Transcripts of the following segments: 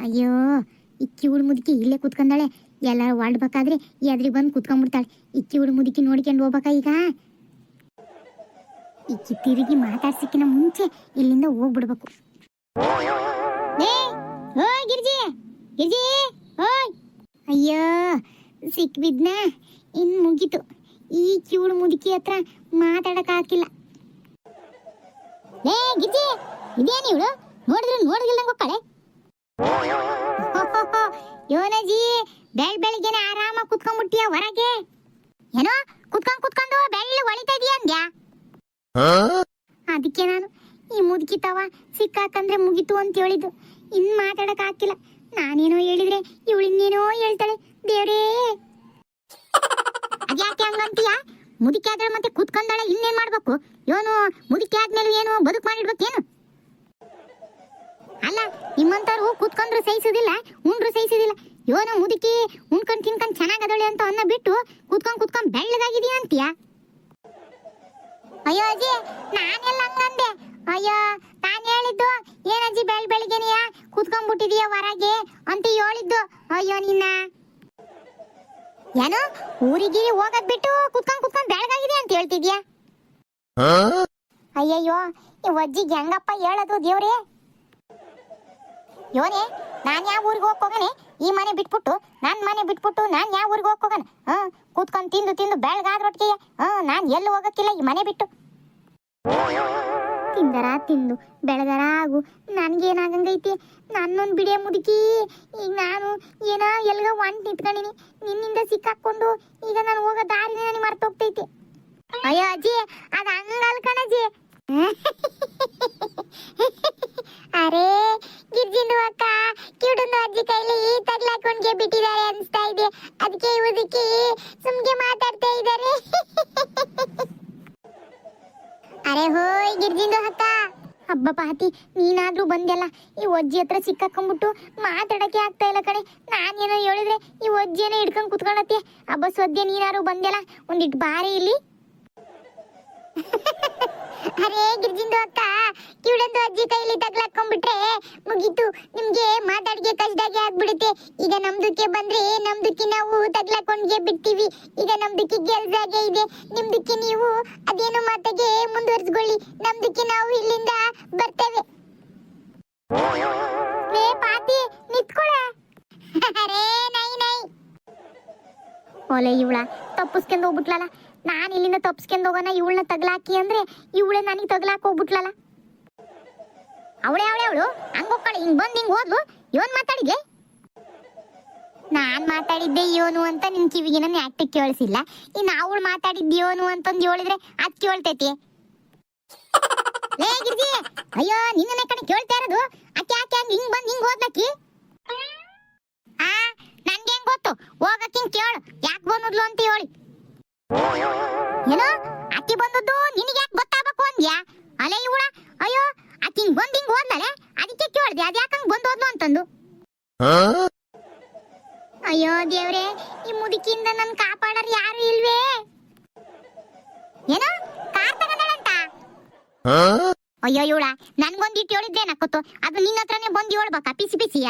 ಅಯ್ಯೋ ಇಕ್ಕಿ ಹುಳು ಮುದುಕಿ ಇಲ್ಲೇ ಕೂತ್ಕೊಂಡಾಳೆ. ಎಲ್ಲರೂ ಹೊರಡ್ಬೇಕಾದ್ರೆ ಎದ್ರಿಗೆ ಬಂದು ಕೂತ್ಕೊಂಡ್ಬಿಡ್ತಾಳೆ. ಇಕ್ಕಿ ಹುಳು ಮುದುಕಿ ನೋಡ್ಕೊಂಡು ಹೋಗ್ಬೇಕಾ ಈಗ? ಇಕ್ಕಿ ತಿರುಗಿ ಮಾತಾಡ್ಸಿಕ್ಕಿನ ಮುಂಚೆ ಇಲ್ಲಿಂದ ಹೋಗ್ಬಿಡ್ಬೇಕು. ಗಿರ್ಜಿ ಗಿರ್ಜಿ ಓಯ್! ಅಯ್ಯೋ ಸಿಕ್ಬಿದ್ನ, ಇನ್ನು ಮುಗೀತು. ಈ ಕಿವುಳು ಮುದುಕಿ ಹತ್ರ ಮಾತಾಡಕ್ಕಾಗಿಲ್ಲ. ಗಿರ್ಜಿ ಇದೇನು ಇವಳು? ನೋಡಿದಿಲ್ಲ ಹೋಗ್ಕಳೆ. ಯೋನಜಿ ಬೆಳಿಗ್ಗೆನೆ ಆರಾಮಾಗಿ ಕುತ್ಕೊಂಡ್ಬಿಟ್ಟಿಯ ಹೊರಗೆ. ಏನೋ ಕುತ್ಕೊಂಡು ಬೆಳ್ಳಿ ಹೊಳಿತಾ ಇದೀಯ ಅಂದ್ಯಾ? ಅದಕ್ಕೆ ನಾನು ಈ ಮುದುಕಿ ತವ ಸಿಕ್ಕಾಕಂದ್ರೆ ಮುಗಿತು ಅಂತ ಹೇಳಿದ್ದು. ಇನ್ ಮಾತಾಡಕ್ ಆಗ್ತಿಲ್ಲ. ನಾನೇನೋ ಹೇಳಿದ್ರೆ ಇವಳಿನ್ನೇನೋ ಹೇಳ್ತಾಳೆ. ದೇವ್ರೇ, ಅದ್ಯಾಕೆ ಹಂಗಂತೀಯ? ಮುದುಕಿ ಆದ್ರೆ ಮತ್ತೆ ಕುತ್ಕೊಂಡಾಳೆ, ಇನ್ನೇನ್ ಮಾಡ್ಬೇಕು? ಇವನು ಮುದುಕಿ ಆದ್ಮೇಲೆ ಏನು ಬದುಕು ಮಾಡಿಡ್ಬೇಕೇನು? ಅಲ್ಲ, ನಿಮ್ಮಂತವ್ರು ಕೂತ್ಕೊಂಡ್ರು ಸಹಿಸುದಿಲ್ಲ, ಉಂಡ್ರು ಸಹಿಸುದಿಲ್ಲ. ಇವನು ಮುದುಕಿ ಉಣ್ಕೊಂಡ್ ತಿನ್ಕೊಂಡ್ ಚೆನ್ನಾಗದೊಳೆ ಅಂತ ಅನ್ನ ಬಿಟ್ಟು ಕೂತ್ಕೊಂಡ್ ಬೆಳ್ಳಗಾಗಿದೀಯ ಅಂತೀಯ? ಅಯ್ಯೋ ಅಜ್ಜಿ, ನಾನೆಲ್ಲ ಹಂಗಂದೆ. ಅಯ್ಯೋ, ನಾನ್ ಹೇಳಿದ್ದು ಏನಜ್ಜಿ ಬೆಳಿಗ್ಗೆನೆಯ ಕೂತ್ಕೊಂಡ್ಬಿಟ್ಟಿದೀಯ ಹೊರಗೆ ಅಂತ ಹೇಳಿದ್ದು. ಅಯ್ಯೋ ನಿನ್ನ, ಏನೋ ಊರಿಗೆ ಹೋಗದ್ ಬಿಟ್ಟು ಕೂತ್ಕೊಂಡ್ ಬೆಳಗಾಗಿದೆ ಅಂತ ಹೇಳ್ತಿದ್ಯಾ? ಅಯ್ಯಯ್ಯೋ, ಈ ಅಜ್ಜಿಗೆ ಹೆಂಗಪ್ಪ ಹೇಳೋದು ದೇವ್ರೇ? ಯೋನೇ, ನಾನ್ ಯಾವ ಊರಿಗೆ ಹೋಗೋಣ? ಈ ಮನೆ ಬಿಟ್ಬಿಟ್ಟು ನಾನ್ ಮನೆ ಬಿಟ್ಬಿಟ್ಟು ನಾನ್ ಯಾವ ಊರಿಗೆ ಹೋಗೋಣ? ಕೂತ್ಕೊಂಡ್ ತಿಂದು ಬೆಳಗಾದ್ರೊಟ್ಟಿಗೆ ನಾನ್ ಎಲ್ಲಿ ಹೋಗಕ್ಕಿಲ್ಲ ಈ ಮನೆ ಬಿಟ್ಟು. ತಿಂದರ ತಿಂದು ಬೆಳಗರ ಆಗು, ನನ್ಗೇನಾಗಂಗೈತಿ? ನನ್ನೊಂದು ಬಿಡಿಯ ಮುದುಕಿ. ಈಗ ನಾನು ಏನೋ ಎಲ್ಗ ಒಂಟ್ ನಿಂತ್ಕೊಂಡಿನಿ, ನಿನ್ನಿಂದ ಸಿಕ್ಕಾಕೊಂಡು ಈಗ ನಾನು ಹೋಗೋ ದಾರಿನ ನನಗೆ ಮರ್ತೋಗ್ತೈತಿ. ಅಯ್ಯೋ ಅಜ್ಜಿ, ಅದು ಹಂಗಲ್ ಕಣಜ್ಜಿ. ಅರೇ ಗಿರ್ಜಿಂದು ಅಕ್ಕ ಕಿವುಡಂದು ಅಜ್ಜಿ ಕೈಲಿ ತಗ್ಲಾಕೊಂಡ್ಗೆ ಬಿಟ್ಟಿದ್ದಾರೆ ಅನ್ಸ್ತಾ ಇದೆ. ಅದಕ್ಕೆ ಇವದಕ್ಕೆ ಸುಮ್ಗೆ ಮಾತಾಡ್ತಾ ಇದ್ದಾರೆ. ಅರೆ ಹೋಯ್ ಗಿರ್ಜಿಂದು ಅಕ್ಕ, ಹಬ್ಬ ಪಾತಿ ನೀನಾದ್ರೂ ಬಂದೆಲ್ಲ. ಈ ಅಜ್ಜಿ ಹತ್ರ ಸಿಕ್ಕಾಕೊಂಡ್ಬಿಟ್ಟು ಮಾತಾಡಕ್ಕೆ ಆಗ್ತಾ ಇಲ್ಲ ಕಣೆ. ನಾನೇನೋ ಹೇಳಿದ್ರೆ ಈ ಅಜ್ಜಿಯನ್ನ ಹಿಡ್ಕೊಂಡ್ ಕುತ್ಕೊಳತ್ತೆ. ಹಬ್ಬ ಸದ್ಯ ನೀನಾದ್ರೂ ಬಂದೆಲ್ಲ, ಒಂದಿಟ್ಟು ಬಾರಿ ಇಲ್ಲಿ. ಅರೇ ಗಿರ್ಜಿಂದು ಅಕ್ಕ, ಕಿವುಡಂದು ಅಜ್ಜಿ ಕೈಲಿ ತಗ್ಲಾಕೊಂಡ್ಬಿಟ್ರೆ ಮುಗೀತು, ನಿಮ್ಗೆ ಮಾತಾಡಿಗೆ ಕಷ್ಟದಾಗೆ ಆಗ್ಬಿಡುತ್ತೆ. ಈಗ ನಮ್ದಕ್ಕೆ ಬಂದ್ರೆ ನಮ್ದಕ್ಕೆ ನಾವು ತಗ್ಲಾಕೊಂಡ್ಗೆ ಬಿಡ್ತೀವಿ. ಈಗ ನಮ್ದಕ್ಕೆ ಗೆಲ್ದಾಗೆ ಇದೆ, ನಿಮ್ದಕ್ಕೆ ನೀವು ಅದೇನು ಮಾತಾಗೆ ಮುಂದುವರಿಸ್ಕೊಳ್ಳಿ. ನಮ್ದಕ್ಕೆ ನಾವು ಇಲ್ಲಿಂದ ಬರ್ತೇವೆ. ರೇ ಪಾತಿ ನಿತ್ಕೊಳ. ಅರೇ ನೈ ಓಲೆ, ಇವಳ ತಪ್ಪಿಸ್ಕೊಂಡು ಹೋಗ್ಬಿಟ್ಲಲ್ಲ. ನಾನು ಇಲ್ಲಿಂದ ತಪ್ಪಿಸ್ಕೊಂಡು ಹೋಗೋಣ ಇವಳನ್ನ ತಗ್ಲಾಕಿ ಅಂದ್ರೆ ಇವಳೆ ನನಗೆ ತಗ್ಲಾಕ್ ಹೋಗ್ಬಿಟ್ಲಲ್ಲ. ಅವಳೇ ಅವಳು ಹಂಗೋಗ್ಕಳೆ, ಹಿಂಗ್ ಬಂದ್ ಹಿಂಗ್ ಹೋದ್ಲು. ಇವನ್ ಮಾತಾಡಿದ್ಲೆ? ನಾನ್ ಮಾತಾಡಿದ್ದೆ ಇವನು ಅಂತ ನಿನ್ ಕಿವಿಗೆ ನನ್ನ ಯಾಕೆ ಕೇಳಿಸಿಲ್ಲ. ಇನ್ನು ಅವಳು ಮಾತಾಡಿದ್ದೆ ಇವನು ಅಂತಂದು ಹೇಳಿದ್ರೆ ಅದ್ ಕೇಳ್ತೈತಿ. ಲೇ ಗಿರ್ಜಿ, ಅಯ್ಯೋ ನಿನ್ನೆ ಕಡೆ ಕೇಳ್ತಾ ಇರೋದು. ಅಕ್ಕೆ ಯಾಕೆ ಹಂಗ ಹಿಂಗ್ ಬಂದ್ ಹಿಂಗ್ ಹೋದ್ಲಕ್ಕಿ? ನನ್ಗೆ ಹೆಂಗ್ ಗೊತ್ತು? ಹೋಗಕ್ಕೆ ಹಿಂಗ್ ಕೇಳು, ಯಾಕೆ ಬಂದ್ಲು ಅಂತ ಹೇಳಿ. ಏನೋ ಅಕ್ಕಿ ಬಂದದ್ದು ನಿನಗೆ ಯಾಕೆ ಗೊತ್ತಾಗಬೇಕು ಅಂದ್ಯಾ? ಅಲೆ ಇವಳ, ಅಯ್ಯೋ ಅಕ್ಕಿ ಹಿಂಗ್ ಬಂದ್ ಹಿಂಗ್ ಹೋದ್ಲಲೆ, ಅದಕ್ಕೆ ಕೇಳ್ದೆ ಅದ್ ಯಾಕಂಗ್ ಬಂದ್ ಹೋದ್ಲು ಅಂತಂದು. ಅಯ್ಯೋ ದೇವ್ರೆ, ಈ ಮುದುಕಿಯಿಂದ ನನ್ ಕಾಪಾಡೋರು ಯಾರು ಇಲ್ವೇ? ಏನೋ ಕಾರ್ ತಗೊಂಡಳಂತ? ಅಯ್ಯೋ ಇವಳ, ನನ್ಗೊಂದಿಟ್ಟು ಹೇಳಿದ್ರೆ ನಕ್ಕೊತ್ತು, ಅದು ನಿನ್ನ ಹತ್ರನೇ ಬಂದು ಹೇಳ್ಬೇಕಾ ಪಿಸಿಯ?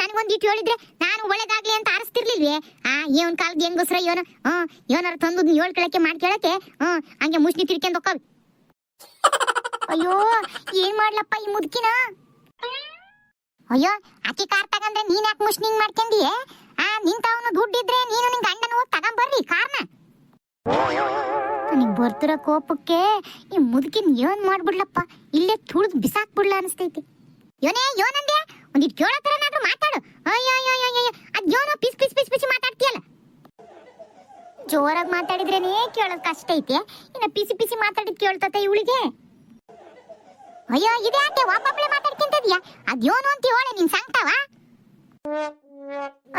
ನನ್ಗೊಂದಿಟ್ಟು ಹೇಳಿದ್ರೆ ನಾನು ಒಳ್ಳೇದಾಗ್ಲಿ ಅಂತ ಆರಿಸ್ತಿರ್ಲಿಲ್ವೇ? ಇವನ್ ಕಾಲದ ಹೆಂಗಸ್ರ ಇವನು ಇವನಾರ ತಂದು ಹೇಳ್ಕೊಳಕ್ಕೆ ಮಾಡ್ಕೊಳಕ್ಕೆ ಹಂಗೆ ಮುಷ್ಣಿ ತಿರ್ಕೊಂಡು ಹೋಕ್ಕವಿ. ಅಯ್ಯೋ ಏನ್ ಮಾಡ್ಲಪ್ಪ ಈ ಮುದುಕಿನ? ಅಯ್ಯೋ ಅಕ್ಕಿ ಕಾರ್ ತಗಂದ್ರೆ ನೀನ್ ಯಾಕೆ ಮುಷ್ಣಿಂಗ್ ಮಾಡ್ಕೊಂಡಿಯೇ? ನಿಂತವನು ದುಡ್ಡಿದ್ರೆ ನೀನು ನಿನ್ ಗಂಡನ ಹೋಗಿ ತಗೊಂಬರ್ರಿ ಕಾರ್ನ. ನನಗೆ ಬರ್ತಿರೋ ಕೋಪಕ್ಕೆ ಈ ಮುದುಕಿನ ಏನ್ ಮಾಡ್ಬಿಡ್ಲಪ್ಪ, ಇಲ್ಲೇ ತುಳಿದು ಬಿಸಾಕ್ಬಿಡ್ಲ ಅನಿಸ್ತೈತಿ. ಯೋನಂದೆ ಒಂದಿಟ್ಟು ಕೇಳೋ ಥರನಾದ್ರೂ ಮಾತಾಡು. ಅಯ್ಯೋ ಅದ್ ಯೋನೋ ಪಿಸಿ ಮಾತಾಡ್ತೀಯಲ್ಲ. ಜೋರಾಗಿ ಮಾತಾಡಿದ್ರೇನೇ ಕೇಳೋದ್ ಕಷ್ಟ ಐತೆ, ಇನ್ನ ಪಿಸಿ ಮಾತಾಡಿದ್ ಕೇಳ್ತತೆ ಇವಳಿಗೆ. ಅಯ್ಯೋ ಇದೇ ಯಾಕೆ ಒಬ್ಬೊಬ್ಳೆ ಮಾತಾಡ್ಕೊಂತಿದ್ಯಾ? ಅದ್ ಯೋನು ಅಂತ ಹೇಳಿ ನಿನ್ ಸಂಕಟವ?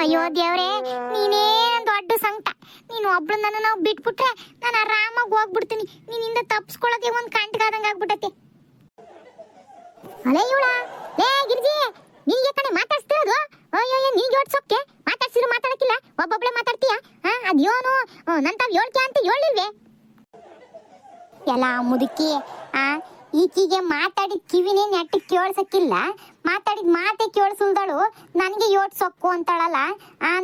ಅಯ್ಯೋ ದೇವ್ರೆ, ನೀನೇ ದೊಡ್ಡ ಸಂಕಟ. ನೀನು ಒಬ್ಳನ್ನ ನಾವು ಬಿಟ್ಬಿಟ್ರೆ ನಾನು ಆರಾಮಾಗಿ ಹೋಗ್ಬಿಡ್ತೀನಿ. ನಿನ್ನಿಂದ ತಪ್ಪಿಸ್ಕೊಳ್ಳೋದೇ ಒಂದ್ ಕಂಟಗಾದಂಗ ಆಗ್ಬಿಟ್ಟತೆ. ಅಲೇ ಇವಳ, ಲೇ ಗಿರ್ಜಿ, ನಿನ್ಗೆ ಕಣೆ ಮಾತಾಡ್ಸ್ತಿರೋದು. ಅಯ್ಯೋ ನಿನ್ಗೆ ಓಡ್ಸೋಕೆ ಮಾತಾಡ್ಸಿದ್ರು ಮಾತಾಡಕ್ಕಿಲ್ಲ, ಒಬ್ಬೊಬ್ಳೆ ಮಾತಾಡ್ತೀಯ. ಅದ್ಯೋನು ನಂತಾವ್ ಹೇಳ್ಕೆ ಅಂತ ಹೇಳಿಲ್ವೇ? ಎಲ್ಲ ಮುದುಕಿ, ಈಕಿಗೆ ಮಾತಾಡಿದ ಕಿವಿನೇ ನೆಟ್ಟಿಗೆ ಕೇಳ್ಸಕ್ಕಿಲ್ಲ, ಮಾತಾಡಿದ ಮಾತೆ ಕೇಳ ಯೋಳ್ ಸುಲ್ದಳು ನನಗೆ ಯೋಟ್ ಸೊಕ್ಕು ಅಂತಾಳಲ್ಲ.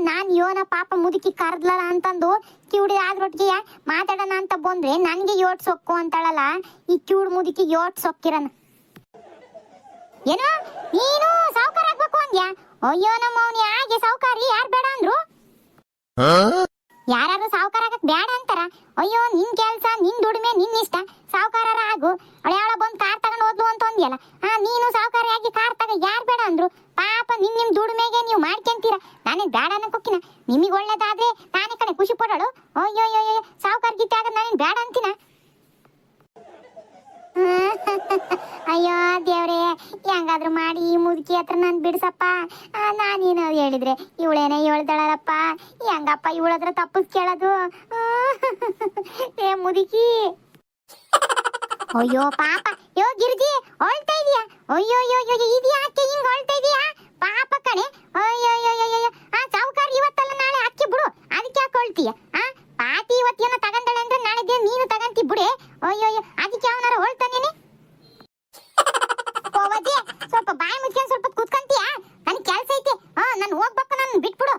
ನಾನ್ ಯೋನ ಪಾಪ ಮುದುಕಿ ಕರ್ದ್ಲಲ್ಲ ಅಂತಂದು ಕಿವುಡಿ ಆದ್ರೊಟ್ಟಿಗೆ ಮಾತಾಡೋಣ ಅಂತ ಬಂದ್ರೆ ನನಗೆ ಯೋಟ್ ಸೊಕ್ಕು ಅಂತಾಳಲ್ಲ. ಈ ಕಿವುಡ್ ಮುದುಕಿ ಯೋಟ್ ಸೊಕ್ಕಿರನ. ಏನೋ ನೀನು ಸಾವುಕಾರ ಆಗ್ಬೇಕು ಅಂದ್ಯಾ? ಅಯ್ಯೋ ನಮ್ಮ ಅವನಿ ಹಾಗೆ ಸಾವುಕಾರಿ ಯಾರು ಬೇಡ ಅಂದ್ರು? ಯಾರು ಸಾವುಕಾರ ಆಗಕ್ ಬೇಡ ಅಂತಾರ? ಅಯ್ಯೋ ನಿನ್ ಕೆಲ್ಸ ನಿನ್ ದುಡಿಮೆ ನಿನ್ ಇಷ್ಟ, ಸಾವುಕಾರರ ಆಗು. ಅವಳ ಬಂದ್ ಕಾರ್ ತಗೊಂಡ್ ಹೋದ್ಲು ಅಂತ ಅಂದ್ಯಲ್ಲ, ನೀನು ಸಾವುಕಾರ ಆಗಿ ಕಾರ್ ತಗ ಯಾರು ಬೇಡ ಅಂದ್ರು? ಪಾಪ ನಿಮ್ ದುಡಿಮೆಗೆ ನೀವು ಮಾಡ್ಕೊಂತೀರ, ನಾನೇ ಬೇಡ ಅನ್ನಕೋಕಿನ. ನಿಮಗ್ ಒಳ್ಳೇದಾದ್ರೆ ನಾನೇ ಕಡೆ ಖುಷಿ ಪಡೋಳು. ಅಯ್ಯೋ ಅಯ್ಯೋ ಸಾವುಕಾರ ಗೀತೆ ಆಗ ನಾನೇನ್ ಬೇಡ ಅಂತೀನ? ಅಯ್ಯೋ ದೇವ್ರೆ, ಹೆಂಗಾದ್ರೂ ಮಾಡಿ ಈ ಮುದುಕಿ ಹತ್ರ ನಾನು ಬಿಡ್ಸಪ್ಪ. ನಾನೇನೋ ಹೇಳಿದ್ರೆ ಇವಳೇನೇ ಹೇಳ್ದಳಪ್ಪ, ಹೆಂಗಪ್ಪ ಇವಳ ಹತ್ರ ತಪ್ಪಸ್ ಕೇಳೋದು? ಏ ಮುದುಕಿ, ಅಯ್ಯೋ ಪಾಪ. ಯೋ ಗಿರ್ಜಿ ಹೊಳ್ತಾ ಇದೀಯಾ? ಅಯ್ಯೋ ಅಯ್ಯೋ ಇದು ಯಾಕೆ ಹಿಂಗ್ ಹೊಳ್ತಾ ಇದೀಯಾ? ಪಾಪ ಕಣೆ. ಅಯ್ಯೋ ಅಯ್ಯೋ ಸಾವುಕಾರ ಇವತ್ತಲ್ಲ ನಾಳೆ ಅಕ್ಕಿ ಬಿಡು, ಅದಕ್ಕೆ ಯಾಕೆ ಹೊಳ್ತೀಯ? ಪಾತಿ ಇವತ್ತೇನೋ ತಗಂದಳೆ ಅಂದ್ರೆ ನಾಳೆ ನೀನು ತಗಂತಿ ಬಿಡೆ. ಅಯ್ಯೋ ಅದಕ್ಕೆ ಅವನಾರ ಹೊಳ್ತಾನೇನೆ. ಸ್ವಲ್ಪ ಬಾಯಿ ಮುಚ್ಕೊಂಡು ಸ್ವಲ್ಪ ಕೂತ್ಕೊಂತೀಯ? ನನ್ ಕೆಲ್ಸ ಐತಿ, ನಾನು ಹೋಗ್ಬೇಕು, ನಾನು ಬಿಟ್ಬಿಡು.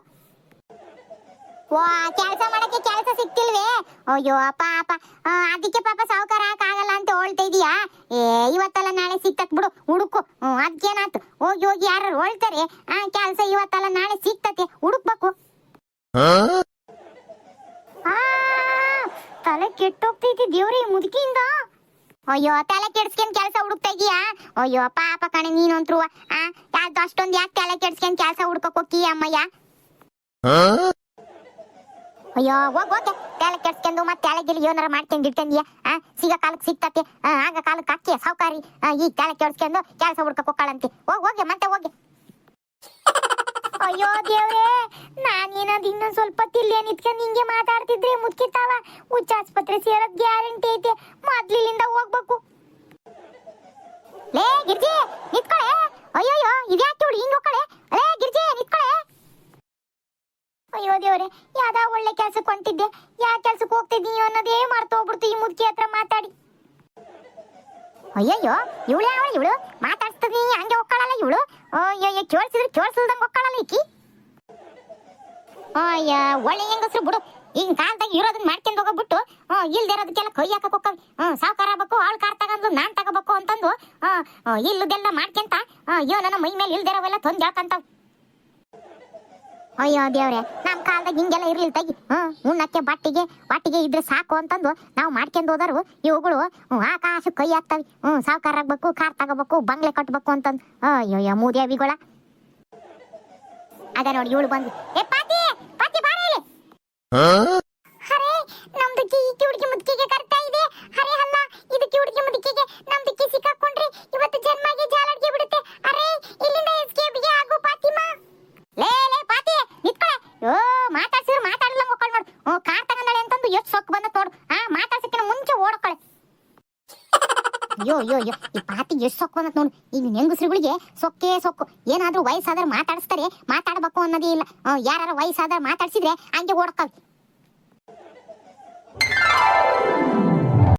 ಕೆಲಸ ಮಾಡಕ್ಕೆ ಕೆಲಸ ಸಿಕ್ತಿಲ್ವೇ? ಅಯ್ಯೋ ಪಾಪ, ಅದಕ್ಕೆ ಪಾಪ ಸಾವುಕಾರ ಆಗಲ್ಲ ಅಂತ ಹೊಳ್ತಾ ಇದೀಯಾ? ಇವತ್ತಲ್ಲ ನಾಳೆ ಸಿಕ್ತತ್ ಬಿಡು, ಹುಡುಕು. ಅದಕ್ಕೇನಾಯ್ತು, ಹೋಗಿ ಹೋಗಿ ಯಾರು ಹೊಳ್ತಾರೆ? ಕೆಲಸ ಇವತ್ತಲ್ಲ ನಾಳೆ ಸಿಕ್ತತೆ, ಹುಡುಕ್ಬೇಕು. ತಲೆ ಕೆಟ್ಟೋಗ್ತೈತಿ ದೇವ್ರಿ ಮುದುಕಿಯಿಂದ. ಅಯ್ಯೋ ತಲೆ ಕೆಡ್ಸ್ಕೊಂಡ್ ಕೆಲಸ ಹುಡುಕ್ತಾ ಇದೀಯಾ? ಅಯ್ಯೋ ಪಾಪ ಕಣೆ ನೀನಂತ್ರು. ಯಾವ್ದು ಅಷ್ಟೊಂದು ಯಾಕೆ ತಲೆ ಕೆಡ್ಸ್ಕೊಂಡ್ ಕೆಲಸ ಹುಡ್ಕಕ್ ಹೋಗಿ ಅಮ್ಮಯ್ಯ? ಅಯ್ಯೋ ಹೋಗೋಕೆ ತಲೆ ಕೆಡ್ಸ್ಕೊಂಡು ಮತ್ತೆ ತಲೆಗಿಲಿ ಏನಾರ ಮಾಡ್ಕೊಂಡು ಇಟ್ಕೊಂಡ್ಯಾ? ಸಿಗ ಕಾಲಕ್ಕೆ ಸಿಕ್ತತೆ, ಆಗ ಕಾಲಕ್ಕೆ ಅಕ್ಕಿ ಸಾವುಕಾರಿ ಈಗ ತಲೆ ಕೆಡ್ಸ್ಕೊಂಡು ಕೆಲಸ ಹುಡ್ಕಕ್ ಹೋಗ್ಕಳಂತೆ. ಹೋಗಿ ಮತ್ತೆ ಹೋಗಿ. ಅಯ್ಯೋ ದೇವ್ರೆ, ನಾನೇನದು ಇನ್ನೊಂದ್ ಸ್ವಲ್ಪ ತಿಲ್ಲೇ ನಿತ್ಕೊಂಡು ಹಿಂಗೆ ಮಾತಾಡ್ತಿದ್ರೆ ಮುಚ್ಚಿತಾವ. ಹುಚ್ಚ ಆಸ್ಪತ್ರೆ ಸೇರೋದ್ ಗ್ಯಾರಂಟಿ ಐತೆ, ಮೊದ್ಲಿಂದ ಹೋಗ್ಬೇಕು. ಲೇ ಗಿರ್ಜಿ ನಿತ್ಕೊಳೆ. ಅಯ್ಯೋಯ್ಯೋ ಇದ್ಯಾಕೆ ಹುಡುಗಿ ಹಿಂಗ್ ಹೋಗ್ಕಳೆ? ಲೇ ಗಿರ್ಜಿ ನಿತ್ಕೊಳೆ. ಅಯ್ಯೋ ದೇವ್ರೆ, ಯಾವ್ದಾ ಒಳ್ಳೆ ಕೆಲ್ಸಕ್ಕೆ ಹೊಂಟಿದ್ದೆ, ಯಾವ ಕೆಲ್ಸಕ್ಕೆ ಹೋಗ್ತಿದ್ದೀಯೋ ಅನ್ನೋದೇ ಮರ್ತೋಗ್ಬಿಡ್ತು ಈ ಮುದುಕಿ ಹತ್ರ ಮಾತಾಡಿ. ಅಯ್ಯಯ್ಯೋ ಇವಳು ಮಾತಾಡ್ತದ ಹಂಗೆ ಒಕ್ಕಳಲ್ಲ ಇವಳು. ಅಯ್ಯಯ್ಯ ಕೇಳಿಸಿದ್ರೆ ಕೇಳಿಸಲ್ದಂಗೆ ಒಕ್ಕಳಲ್ಲ ಈಕಿ. ಅಯ್ಯ ಒಳ್ಳೆ ಹೆಂಗಸ್ರು ಬಿಡು, ಈಗ ಕಾಲ್ದಾಗ ಇರೋದನ್ನ ಮಾಡ್ಕೊಂಡು ಹೋಗ್ಬಿಟ್ಟು ಇಲ್ದಿರೋದಕ್ಕೆಲ್ಲ ಕೈ ಹಾಕಕ್ ಹೋಗ್ತಾವೆ. ಸಾವುಕಾರ ಆಗ್ಬೇಕು, ಅವಳು ಕಾರ್ ತಗೊಂಡು ನಾನ್ ತಗೋಬೇಕು ಅಂತಂದು ಇಲ್ಲದೆಲ್ಲ ಮಾಡ್ಕೊಂತ ಅಯ್ಯೋ ನನ್ನ ಮೈ ಮೇಲೆ ಇಲ್ದಿರೋವೆಲ್ಲ ತೊಂದ್ ಹೇಳ್ಕಂತಾವ್. ಅಯ್ಯೋ ದೇವ್ರೆ, ನಮ್ ಕಾಲದಾಗ ಹಿಂಗೆಲ್ಲ ಇರ್ಲಿಲ್ಲ ತಗಿ. ಉಣ್ಣಕ್ಕೆ ಬಾಟಿಗೆ ಇದ್ರೆ ಸಾಕು ಅಂತಂದು ನಾವು ಮಾಡ್ಕೊಂಡು ಹೋದರು. ಇವುಗಳು ಆಕಾಶ ಕೈ ಹಾಕ್ತಾವಿ. ಸಾವುಕಾರ ಆಗ್ಬೇಕು, ಕಾರ್ ತಗೋಬೇಕು, ಬಂಗ್ಲೆ ಕಟ್ಬೇಕು ಅಂತಂದು. ಅಯ್ಯೋ ಮೂದೇವಿಗಳ. ಅದ ನೋಡಿ ಇವಳು ಬಂದು, ಏ ಪಾತಿ ಪಾತಿ ಬಾರ ಇಲ್ಲಿ. ಅರೆ ನಮ್ದು ಈ ಹುಡುಗಿ ಮುದುಕಿಗೆ ಕರ್ತಾ ಇದೆ. ಅರೆ ಅಲ್ಲ, ಇದಕ್ಕೆ ಹುಡುಗಿ ಮುದುಕಿಗೆ ನಮ್ದಕ್ಕೆ ಸಿಕ್ಕಾಕೊಂಡ್ರೆ ಇವತ್ತು ಜನ್ಮಗೆ ಜಾಲಡ್ಗೆ ಬಿಡುತ್ತೆ. ಅರೆ ಇಲ್ಲಿಂದ ಎಸ್ಕೇಪ್ಗೆ ಆಗು ಪಾತಿಮಾ. ಲೇ ಪಾತಿ ನಿತ್ಕೊಳೆ. ಮಾತಾಡ್ಸಿದ್ರೆ ಮಾತಾಡಲಂಗ ಹೋಗ್ಕೊಳ್ಳಿ ನೋಡು. ಕಾರ್ ತಗೊಂಡಳೆ ಅಂತಂದು ಎಷ್ಟು ಸೊಕ್ಕು ಬಂದತ್ ನೋಡು. ಮಾತಾಡ್ಸಕ್ಕಿನ ಮುಂಚೆ ಓಡೋಕ್ಕಳೆ. ಅಯ್ಯೋ ಈ ಪಾತಿಗೆ ಎಷ್ಟು ಸೊಕ್ಕು ಬಂದತ್ ನೋಡು. ಈಗ ಹೆಂಗಸ್ರುಗಳಿಗೆ ಸೊಕ್ಕೇ ಸೊಕ್ಕು. ಏನಾದ್ರೂ ವಯಸ್ಸಾದ್ರೆ ಮಾತಾಡಿಸ್ತಾರೆ, ಮಾತಾಡ್ಬೇಕು ಅನ್ನೋದೇ ಇಲ್ಲ. ಯಾರು ವಯಸ್ಸಾದ್ರೆ ಮಾತಾಡ್ಸಿದ್ರೆ ಹಂಗೆ ಓಡಕ್ಕವೆ.